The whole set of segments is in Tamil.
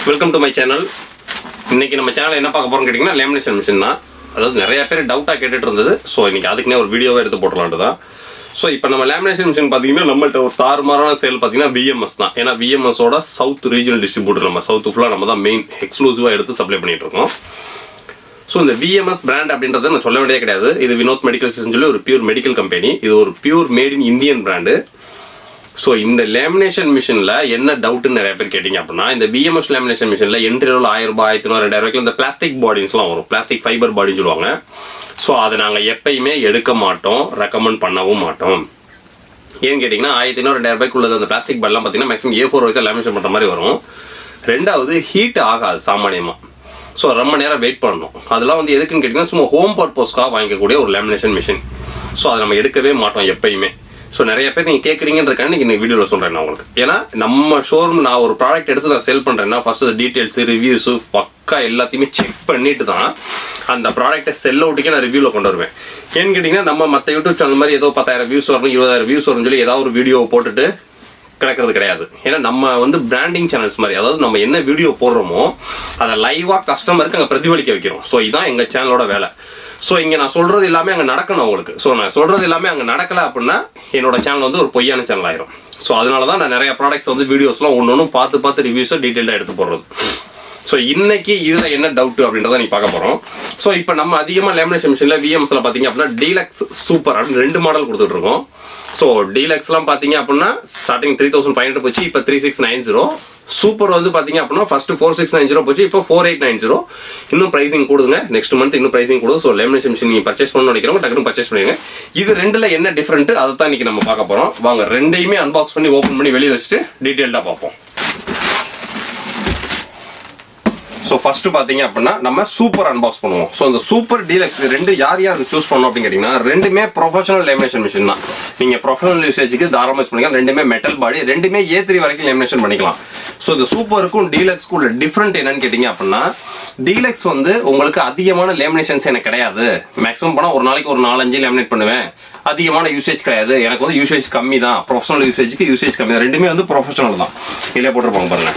Welcome to my channel. இன்னைக்கு நம்ம சேனல் என்ன பார்க்க போறோம்னு கேட்டிங்கன்னா லேமினேஷன் மிஷின் தான். அதாவது நிறைய பேர் டவுட்டாக கேட்டுட்டு இருந்தது. ஸோ இன்னைக்கு அதுக்குன்னே ஒரு வீடியோவை எடுத்து போடலான்ட்டு தான். ஸோ இப்போ நம்ம லேமினேஷன் மிஷின் பார்த்தீங்கன்னா நம்மள்ட்ட ஒரு தாறுமாறான சேல் பார்த்தீங்கன்னா விஎம்எஸ் தான். ஏன்னா விஎம்எஸோட சவுத் ரீஜனல் டிஸ்ட்ரிபியூட்டர் நம்ம சவுத் ஃபுல்லாக நம்ம தான் மெயின் எக்ஸ்க்ளூசிவாக எடுத்து சப்ளை பண்ணிட்டு இருக்கோம். ஸோ இந்த விஎம்எஸ் பிராண்ட் அப்படின்றத நான் சொல்ல வேண்டியதே கிடையாது. இது வினோத் மெடிக்கல் சிஸ்டம் சொல்லி ஒரு பியூர் மெடிக்கல் கம்பெனி. இது ஒரு pure made in Indian brand. So இந்த லேமினேஷன் மிஷினில் என்ன டவுட்டுன்னு நிறைய பேர் கேட்டிங்க அப்படின்னா, இந்த பிஎம்எஸ் லேமினேஷன் மிஷினில் என்ட்ரி லெவல் 1000 ரூபாய் 1500 2000 இந்த பிளாஸ்டிக் பாடிஸ்லாம் வரும். பிளாஸ்டிக் ஃபைபர் பாடின்னு சொல்லுவாங்க. ஸோ அதை நாங்கள் எப்பயுமே எடுக்க மாட்டோம், ரெக்கமெண்ட் பண்ணவும் மாட்டோம். ஏன்னு கேட்டிங்கன்னா 1500 2000 உள்ளது அந்த பிளாஸ்டிக் பாடிலாம் பார்த்தீங்கன்னா மேக்ஸிமம் A4 வரைக்கும் லேமினேஷன் பண்ணுற மாதிரி வரும். ரெண்டாவது ஹீட் ஆகாது சாமானியமாக. ஸோ ரொம்ப நேரம் வெயிட் பண்ணணும். அதெல்லாம் வந்து எதுக்குன்னு கேட்டிங்கன்னா சும்மா ஹோம் பர்பஸ்க்காக வாங்கிக்கக்கூடிய ஒரு லேமினேஷன் மிஷின். ஸோ அதை நம்ம எடுக்கவே மாட்டோம் எப்பயுமே. ஸோ நிறைய பேர் நீங்கள் கேட்குறீங்கன்றக்கான இன்னைக்கு வீடியோவில் சொல்கிறேன் நான் உங்களுக்கு. ஏன்னா நம்ம ஷோரூம் நான் ஒரு ப்ராடக்ட் எடுத்து நான் சேல் பண்ணுறேன்னா ஃபஸ்ட்டு டீட்டெயில்ஸு ரிவ்யூஸு பக்கா எல்லாத்தையுமே செக் பண்ணிட்டு தான் அந்த ப்ராடக்ட்டை செல் அவுட்டுக்கே நான் ரிவ்யூவில் கொண்டு வருவேன். ஏன்னு கேட்டிங்கன்னா நம்ம மற்ற யூடியூப் சேனல் மாதிரி ஏதோ 10,000 வியூஸ் வரணும் 20,000 வியூஸ் வரும்னு சொல்லி ஏதாவது ஒரு வீடியோ போட்டுட்டு கிடக்கிறது கிடையாது. ஏன்னா நம்ம வந்து பிராண்டிங் சேனல்ஸ் மாதிரி, அதாவது நம்ம என்ன வீடியோ போடுறோமோ அதை லைவாக கஸ்டமருக்கு அங்கே பிரதிபலிக்க வைக்கிறோம். ஸோ இதுதான் எங்கள் சேனலோட வேலை. ஸோ இங்கே நான் சொல்கிறது எல்லாமே அங்கே நடக்கணும் உங்களுக்கு. ஸோ நான் சொல்கிறது எல்லாமே அங்கே நடக்கலை அப்படின்னா என்னோட சேனல் வந்து ஒரு பொய்யான சேனல் ஆயிரும். ஸோ அதனால தான் நான் நிறைய ப்ராடக்ட்ஸ் வந்து வீடியோஸ்லாம் ஒன்று பார்த்து ரிவ்யூஸை டீட்டெயிலாக எடுத்து போடுறது. ஸோ இன்னைக்கு இதில் என்ன டவுட் அப்படின்றத நீ பார்க்க போகிறோம். ஸோ இப்போ நம்ம அதிகமாக லேமினேஷன் மிஷினில் விஎம்எஸ்ல பார்த்தீங்க அப்படின்னா டீலக்ஸ் சூப்பர் அப்படின்னு 2 மாடல் கொடுத்துட்ருக்கோம். ஸோ டீலக்ஸ்லாம் பார்த்தீங்க அப்படின்னா ஸ்டார்டிங் 3500 போச்சு, இப்போ 3690. சூப்பர் வந்து பார்த்தீங்க அப்படின்னா ஃபர்ஸ்ட் 4690 போச்சு, இப்போ 4890. இன்னும் ப்ரைசிங் கூடுதுங்க. நெக்ஸ்ட் மந்த் இன்னும் ப்ரைசிங் கூடுது. ஸோ லேமினேஷன் மிஷின் நீங்கள் பர்ச்சேஸ் பண்ணணும்னு நினைக்கிறவங்க டக்குனு பர்ச்சேஸ் பண்ணிடுங்க. இது ரெண்டில் என்ன டிஃப்ரெண்ட் அதை தான் இன்னைக்கு நம்ம பார்க்க போகிறோம். வாங்க ரெண்டையுமே அன்பாக்ஸ் பண்ணி ஓப்பன் பண்ணி வெளியே வச்சுட்டு டீட்டெயில்டாக பார்ப்போம். ஸோ ஃபர்ஸ்ட் பார்த்தீங்க அப்படின்னா நம்ம சூப்பர் அன்பாக்ஸ் பண்ணுவோம். ஸோ இந்த சூப்பர் டீலக்ஸ் ரெண்டு யார் சூஸ் பண்ணணும் அப்படின்னு கேட்டிங்கன்னா ரெண்டுமே ப்ரொஃபஷனல் லேமினேஷன் மிஷின் தான். நீங்கள் ப்ரொஃபஷனல் யூசேஜுக்கு தாராளமாக யூஸ் பண்ணிக்கலாம். ரெண்டுமே மெட்டல் பாடி, ரெண்டுமே A3 வரைக்கும் லேமினேஷன் பண்ணிக்கலாம். ஸோ இந்த சூப்பருக்கும் டீலக்ஸ்க்கும் உள்ள டிஃப்ரெண்ட் என்னன்னு கேட்டிங்க அப்படின்னா, டீலக்ஸ் வந்து உங்களுக்கு அதிகமான லேமினேஷன்ஸ் எனக்கு கிடையாது. மேக்ஸிமம் போனால் ஒரு நாளைக்கு ஒரு 4-5 லேமினேட் பண்ணுவேன். அதிகமான யூசேஜ் கிடையாது. எனக்கு வந்து யூசேஜ் கம்மி தான். ப்ரொஃபஷனல் யூசேஜுக்கு யூசேஜ் கம்மி தான். ரெண்டுமே வந்து ப்ரொஃபஷனல் தான். இதிலே போட்டுருப்பாங்க பாருங்க,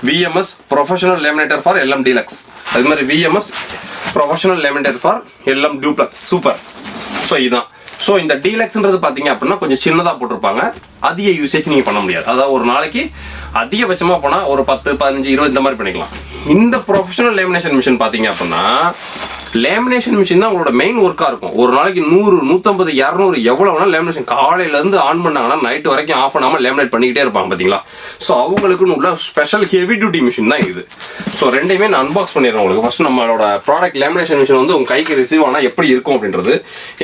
VMS professional laminator for LM deluxe. அது மாதிரி VMS professional laminator for LM duplex super. So இதுதான். ஸோ இந்த டீலக்ஸ்ன்றது பார்த்தீங்க அப்படின்னா கொஞ்சம் சின்னதாக போட்டிருப்பாங்க. அதிக யூசேஜ் நீங்கள் பண்ண முடியாது. அதாவது ஒரு நாளைக்கு அதிகபட்சமாக போனால் ஒரு 10, 15, 20 இந்த மாதிரி பண்ணிக்கலாம். இந்த ப்ரொஃபஷனல் லேமினேஷன் மிஷின் பார்த்தீங்க அப்படின்னா லேமினேஷன் மிஷின் தான் உங்களோட மெயின் ஒர்க்காக இருக்கும். ஒரு நாளைக்கு 100, 150, 200 எவ்வளோ வேணாலும் லேமினேஷன் காலையிலேருந்து ஆன் பண்ணாங்கன்னா நைட்டு வரைக்கும் ஆஃப் பண்ணாமல் லேமினேட் பண்ணிக்கிட்டே இருப்பாங்க பார்த்தீங்களா. ஸோ அவங்களுக்குன்னு உள்ள ஸ்பெஷல் ஹெவி டியூட்டி மிஷின் தான் இது. ஸோ ரெண்டையுமே நான் அன்பாக்ஸ் பண்ணிடுறேன் உங்களுக்கு. ஃபர்ஸ்ட் நம்மளோட ப்ராடக்ட் லேமினேஷன் மிஷின் வந்து உங்கள் கைக்கு ரிசீவ் ஆனால் எப்படி இருக்கும் அப்படின்றது.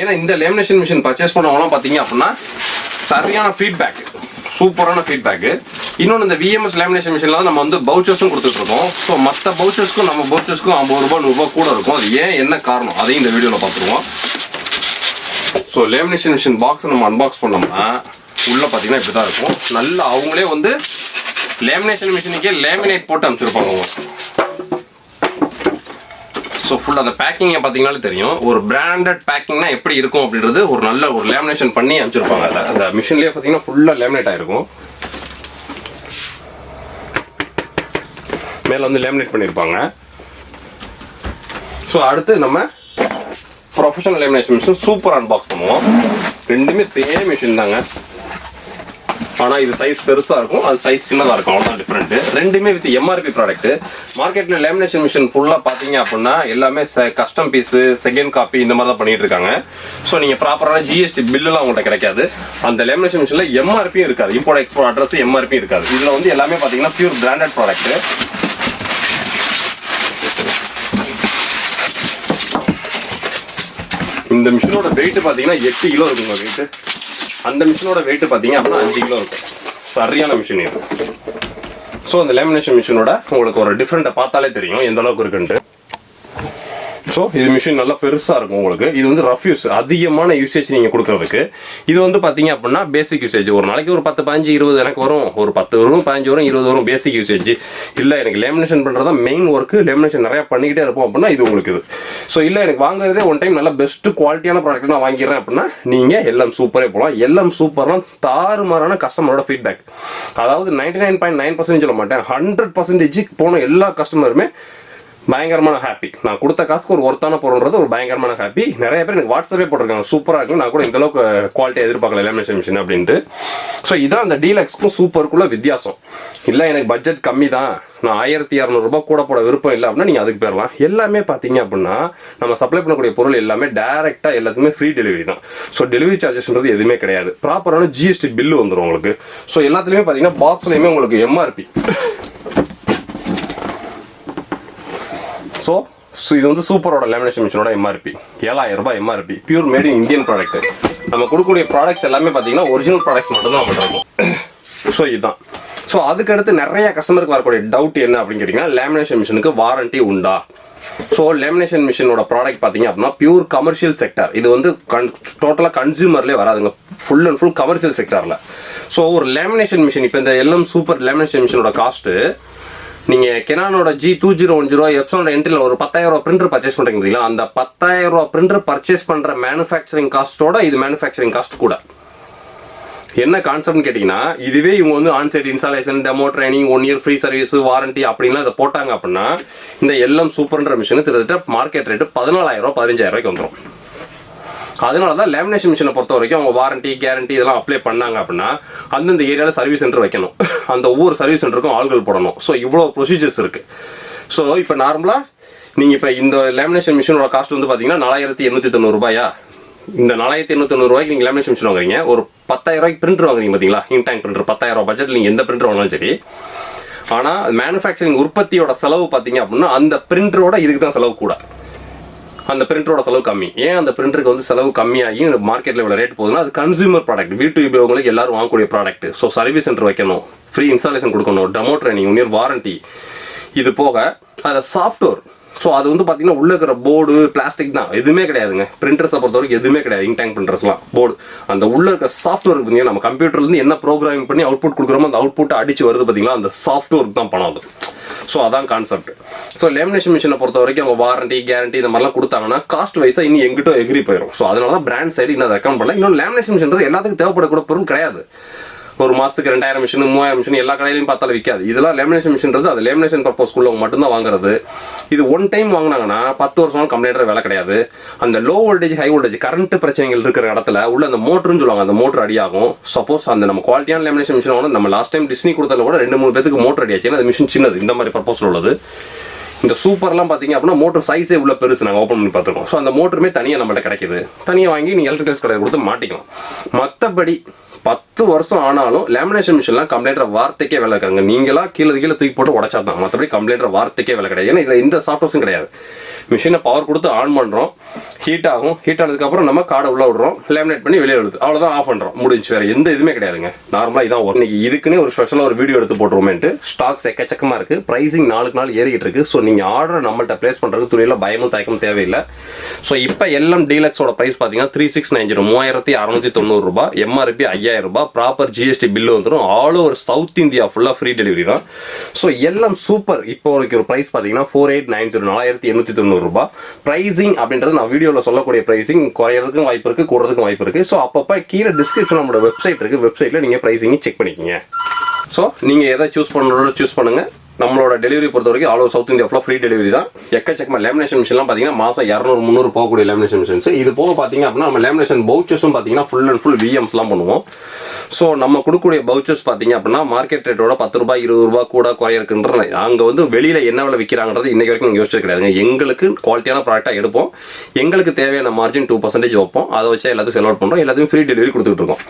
ஏன்னா இந்த லேமினேஷன் மிஷின் பர்ச்சேஸ் பண்ணவங்களாம் பார்த்தீங்க அப்படின்னா சரியான ஃபீட்பேக், சூப்பரான ஃபீட்பேக்கு. இன்னொன்று இந்த விஎம்எஸ் லேமினேஷன் மிஷினில் தான் நம்ம வந்து பவுச்சர்ஸும் கொடுத்துட்ருக்கோம். ஸோ மற்ற பவுச்சர்ஸ்க்கும் நம்ம பவுச்சர்ஸ்க்கும் 50 ரூபா 100 ரூபா கூட இருக்கும். அது ஏன் என்ன காரணம் அதையும் இந்த வீடியோவில் பார்த்துருவோம். ஸோ லேமினேஷன் மிஷின் பாக்ஸ் நம்ம அன்பாக்ஸ் பண்ணோம்னா உள்ளே பார்த்தீங்கன்னா இப்படி தான் இருக்கும். நல்லா அவங்களே வந்து லேமினேஷன் மிஷினுக்கே லேமினேட் போட்டு அனுப்பிச்சிருப்பாங்க. ஸோ ஃபுல் அந்த பேக்கிங்கை பார்த்தீங்கன்னாலே தெரியும். ஒரு பிராண்டட் பேக்கிங்னா எப்படி இருக்கும் அப்படின்றது ஒரு நல்ல ஒரு லேமினேஷன் பண்ணி அனுப்பிச்சிருப்பாங்க. அதில் அந்த மிஷின்லேயே பார்த்தீங்கன்னா ஃபுல்லாக லேமினேட் ஆகிருக்கும். மேலே வந்து லேமினேட் பண்ணியிருப்பாங்க. ஸோ அடுத்து நம்ம professional lamination machine super unbox பண்ணுவோம். ரெண்டுமே சேம் மிஷின் தாங்க. ஆனால் இது சைஸ் பெருசாக இருக்கும், அது சைஸ் சின்னதாக இருக்கும். அவ்வளோதான் டிஃப்ரெண்ட்டு. ரெண்டுமே வித் MRP ப்ராடக்ட். மார்க்கெட்டில் லேமினேஷன் மிஷின் ஃபுல்லாக பார்த்தீங்க அப்படின்னா எல்லாமே கஸ்டம் பீஸு, செகண்ட் காப்பி இந்த மாதிரி தான் பண்ணிட்டு இருக்காங்க. ஸோ நீங்கள் ப்ராப்பரான GST பில்லுலாம் உங்கள்கிட்ட கிடைக்காது. அந்த லேமினேஷன் மிஷினில் MRP இருக்காது. இம்போர்ட் எக்ஸ்போர்ட் அட்ரஸ் MRP இருக்காது. இதில் வந்து எல்லாமே பார்த்தீங்கன்னா பியூர் பிராண்டட் ப்ராடக்ட். இந்த மிஷினோட வெயிட் பார்த்தீங்கன்னா 8 கிலோ இருக்குங்க வெயிட்டு. அந்த மிஷினோட வெயிட் பார்த்தீங்க அப்படின்னா 5 கிலோ இருக்கும். சரியான மிஷின் இது. ஸோ அந்த லேமினேஷன் மிஷினோட உங்களுக்கு ஒரு டிஃப்ரெண்ட்டை பார்த்தாலே தெரியும் எந்த அளவுக்கு இருக்குன்ட்டு. ஸோ இது மிஷின் நல்லா பெருசாக இருக்கும் உங்களுக்கு. இது வந்து ரஃப் யூஸ், அதிகமான யூசேஜ் நீங்கள் கொடுக்குறதுக்கு. இது வந்து பார்த்தீங்க அப்படின்னா பேசிக் யூசேஜ். ஒரு நாளைக்கு ஒரு 10, 15, 20 எனக்கு வரும். ஒரு 10 வரும், 15 வரும், 20 வரும் பேசிக் யூசேஜ். இல்லை எனக்கு லேமினேஷன் பண்ணுறது தான் மெயின் ஒர்க்கு, லேமினேஷன் நிறையா பண்ணிக்கிட்டே இருப்போம் அப்படின்னா இது உங்களுக்கு இது. ஸோ இல்லை எனக்கு வாங்குறதே ஒன் டைம் நல்ல பெஸ்ட் குவாலிட்டியான ப்ராடக்ட் நான் வாங்கிடுறேன் அப்படின்னா நீங்கள் எல்லாம் சூப்பரே போகலாம். எல்லாம் சூப்பர்லாம் தாறுமாறான கஸ்டமரோட ஃபீட்பேக். அதாவது 99.9% சொல்ல மாட்டேன், 100% போன எல்லா கஸ்டமருமே பயங்கரமான ஹாப்பி. நான் கொடுத்த காசுக்கு ஒரு ஒர்த்தான பொருள்ன்றது ஒரு பயங்கரமான ஹாப்பி. நிறைய பேர் எனக்கு வாட்ஸ்அப்பே போட்டிருக்காங்க, சூப்பராக இருக்கும், நான் கூட இந்த அளவுக்கு குவாலிட்டியாக எதிர்பார்க்கல லேமினேஷன் மிஷின் அப்படின்ட்டு. ஸோ இதான் அந்த டீலக்ஸ்க்கும் சூப்பருக்குள்ள வித்தியாசம். இல்லை எனக்கு பட்ஜெட் கம்மி தான், நான் 1200 கூட போட விருப்பம் இல்லை அப்படின்னா நீங்கள் அதுக்கு போயிடலாம். எல்லாமே பார்த்தீங்க அப்படின்னா நம்ம சப்ளை பண்ணக்கூடிய பொருள் எல்லாமே டேரெக்டாக எல்லாத்துக்குமே ஃப்ரீ டெலிவரி தான். ஸோ டெலிவரி சார்ஜஸ்ன்றது எதுவுமே கிடையாது. ப்ராப்பரான ஜிஎஸ்டி பில்லு வந்துடும் உங்களுக்கு. ஸோ எல்லாத்துலேயுமே பார்த்தீங்கன்னா பாக்ஸ்லையுமே உங்களுக்கு எம்ஆர்பி. ஸோ இது வந்து சூப்பரோட லேமினேஷன் மிஷினோட எம்ஆர்பி 7000 ரூபாய் MRP. Pure made in Indian product. நம்ம கொடுக்கக்கூடிய ப்ராடக்ட்ஸ் எல்லாமே பார்த்தீங்கன்னா ஒரிஜினல் ப்ராடக்ட்ஸ் மட்டும் தான் நம்ம இருக்கும். ஸோ இதுதான். ஸோ அதுக்கடுத்து நிறைய கஸ்டமருக்கு வரக்கூடிய டவுட் என்ன அப்படின்னு கேட்டிங்கன்னா, லேமினேஷன் மிஷினுக்கு வாரண்டி உண்டா? ஸோ லேமினேஷன் மிஷினோட ப்ராடக்ட் பார்த்தீங்க அப்படின்னா பியூர் கமர்ஷியல் செக்டார். இது வந்து டோட்டலாக கன்சியூமர்லேயே வராதுங்க, ஃபுல் அண்ட் ஃபுல் கமர்ஷியல் செக்டாரில். ஸோ ஒரு லேமினேஷன் மிஷின் இப்போ இந்த எல்லாம் சூப்பர் லேமினேஷன் மிஷினோட காஸ்ட்டு நீங்கள் கெனானோட G2010 எப்சனோட என்ட்ரியில் ஒரு 10,000 ரூபா பிரிண்டர் பர்ச்சேஸ் பண்ணுறீங்களா, அந்த 10,000 ரூபா பிரிண்டர் பர்ச்சேஸ் பண்ணுற மேனுஃபேக்சரிங் காஸ்ட்டோட இது மேனுஃபேக்சரிங் காஸ்ட் கூட. என்ன கான்செப்ட்னு கேட்டிங்கன்னா, இதுவே இவங்க வந்து onsite installation, demo training, 1 year free service, warranty அப்படின்லாம் இதை போட்டாங்க அப்படின்னா இந்த எல்லாம் சூப்பர்ன்ற மிஷின் கிட்டத்தட்ட மார்க்கெட் ரேட்டு 14,000 ரூபா 15,000 ரூபாய்க்கு வந்துடும். அதனால தான் லேமினேஷன் மிஷினை பொறுத்த வரைக்கும் அவங்க வாரண்டி கேரண்டி இதெல்லாம் அப்ளை பண்ணாங்க அப்படின்னா அந்தந்த ஏரியாவில் சர்வீஸ் சென்டர் வைக்கணும், அந்த ஒவ்வொரு சர்வீஸ் சென்டருக்கும் ஆள்கள் போடணும். ஸோ இவ்வளோ ப்ரொசீஜர்ஸ் இருக்குது. ஸோ இப்போ நார்மலாக நீங்கள் இப்போ இந்த லேமினேஷன் மிஷினோட காஸ்ட் வந்து பார்த்தீங்கன்னா 4,890 ரூபாயா? இந்த 4,890 ரூபாய்க்கு நீங்கள் லேமினேஷன் மிஷின் வாங்குறீங்க, ஒரு 10,000 ரூபாய்க்கு பிரிண்டர் வாங்குறீங்க பார்த்தீங்களா, இன்டேங்க் பிரிண்டர் 10,000 ரூபா பட்ஜெட்டில் நீங்கள் எந்த பிரிண்டர் வாங்கினாலும் சரி. ஆனால் மேனுஃபேக்சரிங் உற்பத்தியோட செலவு பார்த்தீங்க அப்படின்னா அந்த பிரிண்டரோட இதுக்கு தான் செலவு கூட, அந்த பிரிண்டரோட செலவு கம்மி. ஏன் அந்த பிரிண்டருக்கு வந்து செலவு கம்மியாகி மார்க்கெட்டில் இவ்வளோ ரேட் போகுதுன்னா அது கன்சூமர் ப்ராடக்ட், வீட்டு உபயோகங்களுக்கு எல்லாரும் வாங்கக்கூடிய ப்ராடக்ட். ஸோ சர்வீஸ் சென்டர் வைக்கணும், ஃப்ரீ இன்ஸ்டாலேஷன் கொடுக்கணும், டெமோ ட்ரைனிங், 1 இயர் வாரண்டி, இது போக அதில் சாஃப்ட்வேர். ஸோ அது வந்து பார்த்தீங்கன்னா உள்ளே இருக்கிற போர்டு பிளாஸ்டிக் தான், எதுவுமே கிடையாதுங்க. பிரிண்டர்ஸை பொறுத்த வரைக்கும் எதுவுமே கிடையாது, இன்டேங்க் பிரிண்டர்ஸ்லாம் போர்டு. அந்த உள்ளே இருக்கிற சாஃப்ட்வேர் பார்த்தீங்கன்னா நம்ம கம்ப்யூட்டர்லேருந்து என்ன ப்ரோக்ராமிங் பண்ணி அவுட்புட் கொடுக்குறோமோ அந்த அவுட்புட்டை அடிச்சு வருது பார்த்தீங்களா, அந்த சாஃப்ட்வேருக்கு தான் பணம் அது. ஸோ அதான் கான்செப்ட். ஸோ லேமினேஷன் மிஷினை பொறுத்த வரைக்கும் அவங்க வாரண்டி கேரண்டி இந்த மாதிரிலாம் கொடுத்தாங்கன்னா காஸ்ட் வைஸாக இன்னும் எங்கிட்ட எகிரி போயிடும். ஸோ அதனால தான் பிராண்ட் சைடு இன்னும் அதை ரெக்கமெண்ட் பண்ணல. இன்னொரு லேமினேஷன் மிஷின்றது எல்லாத்துக்கும் தேவைப்படக்கூடிய பொருள் கிடையாது. ஒரு மாதத்துக்கு 2,000 மிஷின் 3,000 மிஷின் எல்லா கடையிலையும் பார்த்தாலும் விற்காது. இதெல்லாம் லேமினேஷன் மிஷின்றது அது லேமினேஷன் பர்பஸ்க்குள்ள மட்டும்தான் வாங்குறது. இது ஒன் டைம் வாங்கினாங்கன்னா 10 வருஷம் கம்ப்ளைண்டர் வேலை கிடையாது. அந்த low voltage high voltage current பிரச்சனைகள் இருக்கிற இடத்துல உள்ள அந்த மோட்டர்னு சொல்லுவாங்க, அந்த மோட்டர் அடியாகும். சப்போஸ் அந்த நம்ம குவாலிட்டியான லேமினேஷன் மிஷின் வாங்க, நம்ம லாஸ்ட் டைம் டிஸ்னி கொடுத்தல கூட 2-3 பேருக்கு மோட்டர் அடியாச்சு. அந்த மிஷின் சின்னது, இந்த மாதிரி பர்பஸில் உள்ளது. இந்த சூப்பர்லாம் பார்த்தீங்க அப்படின்னா மோட்டர் சைஸே உள்ள பெருசு, நாங்கள் ஓப்பன் பண்ணி பார்த்துருக்கோம். ஸோ அந்த மோட்டருமே தனியாக நம்மள்ட்ட கிடைக்குது, தனியாக வாங்கி நீங்கள் எலக்ட்ரிக்கல்ஸ் கடையில் கொடுத்து மாட்டிக்கலாம். மற்றபடி 10 வருஷம் ஆனாலும் லேமினேஷன் மிஷின்லாம் கம்ப்ளைண்டர் வார்த்தைக்கே வேலை இருக்காங்க. நீங்களா கீழே தூக்கி போட்டு உடச்சா தான், மற்றபடி கம்ப்ளைண்டர் வார்த்தைக்கே வேலை கிடையாது. ஏன்னா இதில் எந்த சாஃப்ட்வேர்ஸும் கிடையாது. மிஷினை பவர் கொடுத்து ஆன் பண்ணுறோம், ஹீட் ஆகும், ஹீட் ஆனதுக்கப்புறம் நம்ம கார்டை உள்ளே விடுறோம், லேமினேட் பண்ணி வெளியே விடுது, அவ்வளோதான், ஆஃப் பண்ணுறோம், முடிஞ்சு. வேறு எந்த இதுவுமே கிடையாதுங்க. நார்மலாக இதான் வரும். இன்னைக்கு இதுக்குன்னே ஒரு ஸ்பெஷலாக ஒரு வீடியோ எடுத்து போட்டுருவோமேன்ட்டு. ஸ்டாக்ஸ் எக்கச்சக்கமாக இருக்குது, ப்ரைஸிங் நாளுக்கு நாள் ஏறிக்கிட்டு இருக்குது. ஸோ நீங்கள் ஆர்டர் நம்மள்கிட்ட ப்ளேஸ் பண்ணுறதுக்கு துணியில் பயமும் தயக்கமும் தேவையில்லை. ஸோ இப்போ எல்லாம் டீலக்ஸோட ப்ரைஸ் பார்த்தீங்கன்னா 3690 3690 ரூபாய், எம்ஆர்பி 5000 ரூபாய், ப்ராப்பர் ஜிஎஸ்டி பில்லு வந்துடும். ஆல் ஓவர் சவுத் இந்தியா ஃபுல்லாக ஃப்ரீ டெலிவரி தான். ஸோ எல்லாம் சூப்பர். இப்போ ஒரு ப்ரைஸ் பார்த்தீங்கன்னா 4890 4890 ரூபாய். ப்ரைஸிங் அப்படின்றது நான் வீடியோவில் சொல்லக்கூடிய ப்ரைஸிங் குறையிறதுக்கும் வாய்ப்பு இருக்குது, கூடுறதுக்கும் வாய்ப்பு இருக்குது. ஸோ அப்பப்போ கீழே டிஸ்கிரிப்ஷன் நம்மளோட வெப்சைட் இருக்குது, வெப்சைட்டில் நீங்கள் ப்ரைஸிங் செக் பண்ணிக்கோங்க. ஸோ நீங்கள் எதை சூஸ் பண்ணுறதோ சூஸ் பண்ணுங்கள். நம்மளோட டெலிவரி பொறுத்த வரைக்கும் ஆல் ஓவர் சவுத் இந்தியா ஃபுல்லாக ஃப்ரீ டெலிவரி தான். எக்கச்சக்கமாக லேமினேஷன் மிஷின்லாம் பார்த்தீங்கன்னா மாதம் 200-300 போகக்கூடிய லேமினேஷன் மிஷின்ஸ். இது போக பார்த்தீங்க அப்படின்னா நம்ம லேமினேஷன் பவுச்சர்ஸும் பார்த்தீங்கன்னா ஃபுல் அண்ட் ஃபுல் விஎம்ஸ்லாம் பண்ணுவோம். ஸோ நம்ம கொடுக்கக்கூடிய பவுச்சர்ஸ் பார்த்தீங்க அப்படின்னா மார்க்கெட் ரேட்டோட 10 ரூபாய் 20 ரூபா கூட குறையிருக்குன்ற அங்கே வந்து வெளியில் என்ன விலை விற்கிறாங்கிறது இன்றைக்கு வரைக்கும் நீங்கள் யோசிச்சது கிடையாதுங்க. எங்களுக்கு குவாலிட்டியான ப்ராடக்டாக எடுப்போம், எங்களுக்கு தேவையான மார்ஜின் 2% வைப்போம், அதை வச்சு எல்லாத்தையும் செல் அவுட் பண்ணுறோம், எல்லாத்தையும் ஃப்ரீ டெலிவரி கொடுத்துட்டு இருக்கோம்.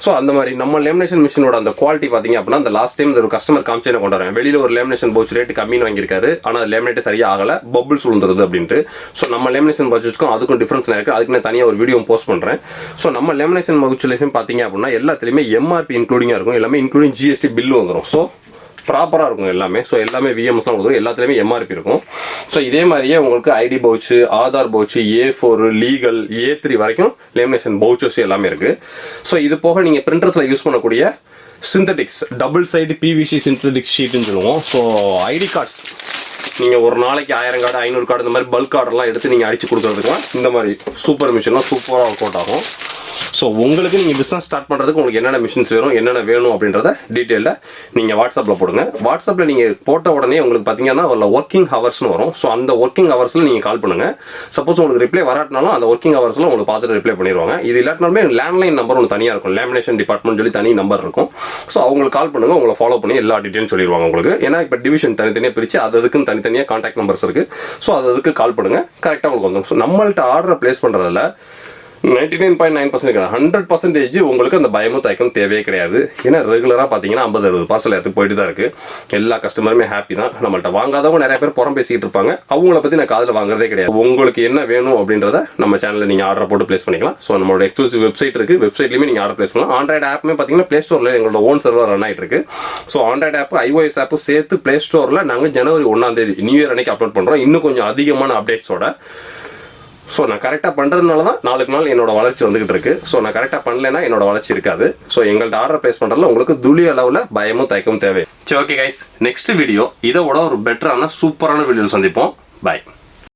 ஸோ அந்த மாதிரி நம்ம லேமினேஷன் மிஷினோட அந்த குவாலிட்டி பார்த்தீங்க அப்படின்னா அந்த லாஸ்ட் டைம் ஒரு கஸ்டமர் காமிச்சு கொண்டு வரேன், வெளியில் ஒரு லேமினேஷன் பவுச் ரேட்டு கம்மி வாங்கியிருக்காரு, ஆனால் லேமினேட் சரியா ஆகலை, பபிள்ஸ் விழுந்துருது அப்படின்ட்டு. ஸோ நம்ம லேமினேஷன் பட்ஜெட்க்கும் அதுக்கும் டிஃபரன்ஸ் இருக்குது, அதுக்கு நான் தனியாக ஒரு வீடியோ போஸ்ட் பண்ணுறேன். ஸோ நம்ம லேமினேஷன் பவுச்லேயும் பார்த்தீங்க அப்படின்னா எல்லாத்துலேயுமே எம்ஆர்பி இன்க்ளூடிங்காக இருக்கும், எல்லாமே இன்க்ளூடிங் ஜிஎஸ்டி பில்லு வந்துடும். ஸோ ப்ராப்பராக இருக்கும் எல்லாமே. ஸோ எல்லாமே விஎம்எஸ்லாம் கொடுக்கும், எல்லாத்துலேயுமே எம்ஆர்பி இருக்கும். ஸோ இதே மாதிரியே உங்களுக்கு ID pouch, Aadhaar pouch, A4 legal A3 வரைக்கும் லேமினேஷன் பவுச்சர்ஸ் எல்லாமே இருக்குது. ஸோ இது போக நீங்கள் பிரிண்டர்ஸில் யூஸ் பண்ணக்கூடிய synthetics double side PVC synthetic ஷீட்னு சொல்லுவோம். ஸோ ஐடி கார்ட்ஸ் நீங்கள் ஒரு நாளைக்கு 1000 கார்டு 500 கார்டு இந்த மாதிரி பல்க் ஆர்டர்லாம் எடுத்து நீங்கள் அடிச்சு கொடுக்குறதுக்குலாம் இந்த மாதிரி சூப்பர் மிஷின்லாம் சூப்பராக ஒர்க் அவுட் ஆகும். ஸோ உங்களுக்கு நீங்கள் பிஸ்னஸ் ஸ்டார்ட் பண்ணுறதுக்கு உங்களுக்கு என்னென்ன மிஷின்ஸ் வேணும் என்னென்ன வேணும் அப்படின்றத டீட்டெயிலில் நீங்கள் வாட்ஸ்அப்பில் போடுங்க. வாட்ஸ்அப்பில் நீங்கள் போட்ட உடனே உங்களுக்கு பார்த்தீங்கன்னா அதில் ஒர்க்கிங் ஹவர்ஸ்னு வரும். ஸோ அந்த ஒர்க்கிங் ஹவர்ஸில் நீங்கள் கால் பண்ணுங்கள். சப்போஸ் உங்களுக்கு ரிப்ளை வராட்டினாலும் அந்த ஒர்க்கிங் ஹவர்ஸில் உங்களுக்கு பார்த்துட்டு ரிப்ளை பண்ணிடுவாங்க. இது இல்லாட்டினாலுமே லேண்ட்லைன் நம்பர் ஒன்று தனியாக இருக்கும், லேமினேஷன் டிபார்ட்மெண்ட் சொல்லி தனி நம்பர் இருக்கும். ஸோ அவங்களுக்கு கால் பண்ணுங்கள், உங்களை ஃபாலோ பண்ணி எல்லா டீட்டெயிலும் சொல்லிடுவாங்க உங்களுக்கு. ஏன்னா இப்போ டிவிஷன் தனித்தனியாக பிரித்து அதுக்குன்னு தனித்தனியாக கான்டாக்ட் நம்பர்ஸ் இருக்குது. ஸோ அதுக்கு கால் பண்ணுங்கள், கரெக்டாக உங்களுக்கு வந்துடும். ஸோ நம்மள்ட்ட ஆர்டரை ப்ளேஸ் பண்ணுறதில்ல 99.9% 100% உங்களுக்கு அந்த பயமும் தயக்கம் தேவையே கிடையாது. ஏன்னா ரெகுலராக பார்த்தீங்கன்னா 50-60 பார்சல் எடுத்து போயிட்டு தான் இருக்குது. எல்லா கஸ்டமருமே ஹாப்பி தான். நம்மள்ட்ட வாங்காதவங்க நிறைய பேர் புறம் பேசிக்கிட்டு இருப்பாங்க. அவங்கள பற்றி நான் காதில் வாங்குறதே கிடையாது. உங்களுக்கு என்ன வேணும் அப்படின்றத நம்ம சேனலில் நீங்கள் ஆர்டர் போட்டு ப்ளேஸ் பண்ணிக்கலாம். ஸோ நம்மளோட எக்ஸ்க்ளூசிவ் வெப்சைட் இருக்குது, வெப்சைட்லேயுமே நீங்கள் ஆர்டர் ப்ளேஸ் பண்ணலாம். ஆண்ட்ராய்டு ஆப்புமே பார்த்தீங்கன்னா ப்ளே ஸ்டோரில் எங்களோட ஓன் சர்வர் ரன் ஆகிட்டு இருக்கு. ஸோ ஆண்ட்ராய்டு ஆப் iOS ஆப்பு சேர்த்து ப்ளே ஸ்டோரில் நாங்கள் ஜனவரி 1 நியூ இயர் அன்னைக்கு அப்லோட் பண்ணுறோம், இன்னும் கொஞ்சம் அதிகமான அப்டேட்ஸோட. ஸோ நான் கரெக்டாக பண்ணுறதுனால தான் நாளுக்கு நாள் என்னோட வளர்ச்சி வந்துகிட்டு இருக்கு. ஸோ நான் கரெக்டாக பண்ணலைன்னா என்னோட வளர்ச்சி இருக்காது. ஸோ எங்கள்கிட்ட ஆர்டர் ப்ளேஸ் பண்ணுறதுல உங்களுக்கு துளி அளவில் பயமும் தயக்கமும் தேவை. சரி, ஓகே கைஸ், நெக்ஸ்ட் வீடியோ இதை விட ஒரு பெட்டரான சூப்பரான வீடியோ சந்திப்போம். பாய்.